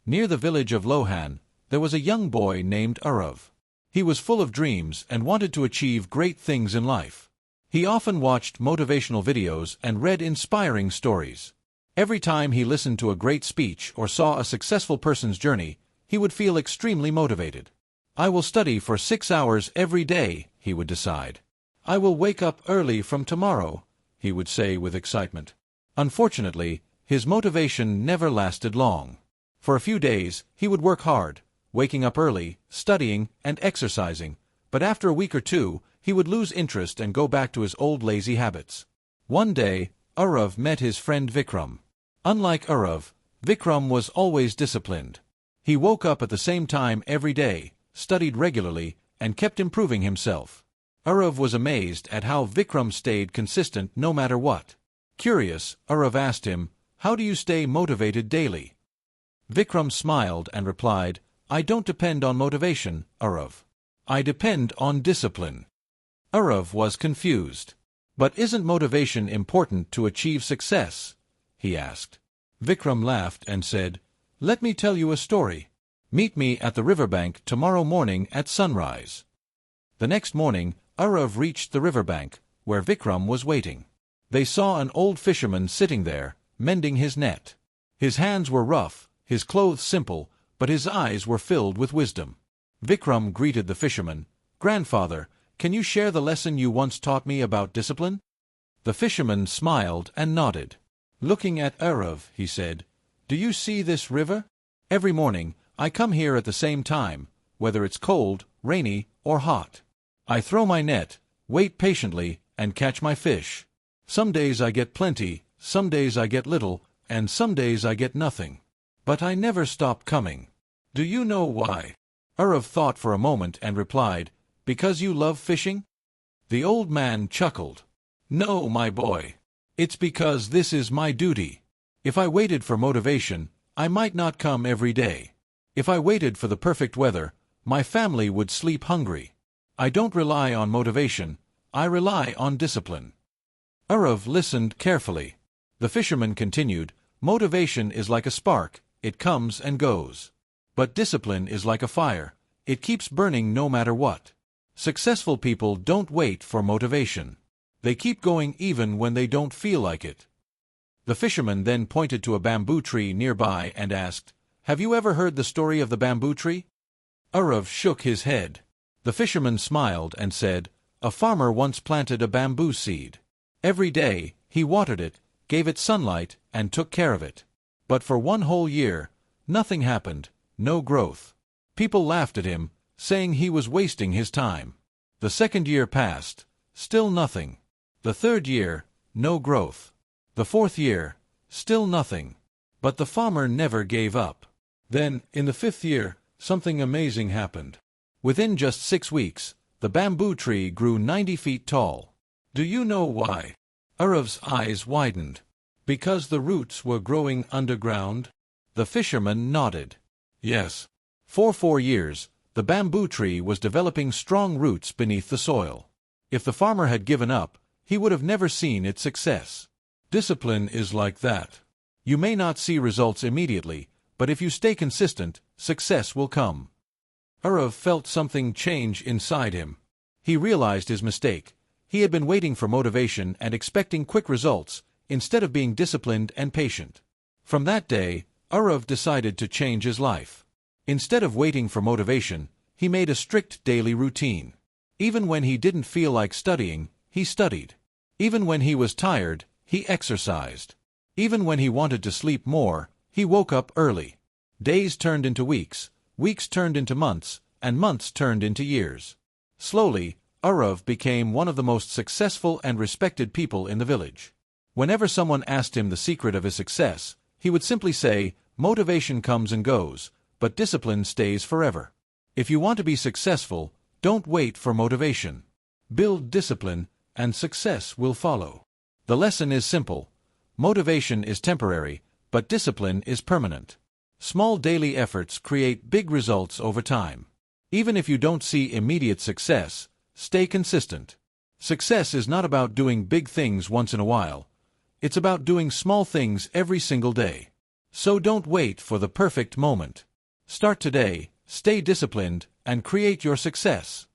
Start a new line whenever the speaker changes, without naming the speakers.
Near the village of Lohan, there was a young boy named Arav. He was full of dreams and wanted to achieve great things in life. He often watched motivational videos and read inspiring stories. Every time he listened to a great speech or saw a successful person's journey, he would feel extremely motivated. "I will study for 6 hours every day," he would decide. "I will wake up early from tomorrow," he would say with excitement. Unfortunately, his motivation never lasted long. For a few days, he would work hard, waking up early, studying, and exercising, but after a week or two, he would lose interest and go back to his old lazy habits. One day, Arav met his friend Vikram. Unlike Arav, Vikram was always disciplined. He woke up at the same time every day, studied regularly, and kept improving himself. Arav was amazed at how Vikram stayed consistent no matter what. Curious, Arav asked him, "How do you stay motivated daily?" Vikram smiled and replied, "I don't depend on motivation, Arav. I depend on discipline." Arav was confused. "But isn't motivation important to achieve success?" he asked. Vikram laughed and said, "Let me tell you a story. Meet me at the riverbank tomorrow morning at sunrise." The next morning, Arav reached the riverbank, where Vikram was waiting. They saw an old fisherman sitting there, mending his net. His hands were rough, his clothes simple, but his eyes were filled with wisdom. Vikram greeted the fisherman, "Grandfather, can you share the lesson you once taught me about discipline?" The fisherman smiled and nodded. Looking at Arav, he said, "Do you see this river? Every morning, I come here at the same time, whether it's cold, rainy, or hot. I throw my net, wait patiently, and catch my fish. Some days I get plenty, some days I get little, and some days I get nothing. But I never stop coming. Do you know why?" Arav thought for a moment and replied, "Because you love fishing?" The old man chuckled. "No, my boy. It's because this is my duty. If I waited for motivation, I might not come every day. If I waited for the perfect weather, my family would sleep hungry. I don't rely on motivation, I rely on discipline." Arav listened carefully. The fisherman continued, "Motivation is like a spark, it comes and goes. But discipline is like a fire, it keeps burning no matter what. Successful people don't wait for motivation. They keep going even when they don't feel like it." The fisherman then pointed to a bamboo tree nearby and asked, "Have you ever heard the story of the bamboo tree?" Arav shook his head. The fisherman smiled and said, "A farmer once planted a bamboo seed. Every day, he watered it, gave it sunlight, and took care of it. But for 1 whole year, nothing happened, no growth. People laughed at him, saying he was wasting his time. The 2nd year passed, still nothing. The 3rd year, no growth. The 4th year, still nothing. But the farmer never gave up. Then, in the 5th year, something amazing happened. Within just 6 weeks, the bamboo tree grew 90 feet tall. Do you know why?" Arav's eyes widened. "Because the roots were growing underground?" The fisherman nodded. "Yes. For 4 years, the bamboo tree was developing strong roots beneath the soil. If the farmer had given up, he would have never seen its success. Discipline is like that. You may not see results immediately, but if you stay consistent, success will come." Arav felt something change inside him. He realized his mistake. He had been waiting for motivation and expecting quick results, instead of being disciplined and patient. From that day, Arav decided to change his life. Instead of waiting for motivation, he made a strict daily routine. Even when he didn't feel like studying, he studied. Even when he was tired, he exercised. Even when he wanted to sleep more, he woke up early. Days turned into weeks, weeks turned into months, and months turned into years. Slowly, Arav became one of the most successful and respected people in the village. Whenever someone asked him the secret of his success, he would simply say, "Motivation comes and goes, but discipline stays forever." If you want to be successful, don't wait for motivation. Build discipline, and success will follow. The lesson is simple. Motivation is temporary, but discipline is permanent. Small daily efforts create big results over time. Even if you don't see immediate success, stay consistent. Success is not about doing big things once in a while. It's about doing small things every single day. So don't wait for the perfect moment. Start today, stay disciplined, and create your success.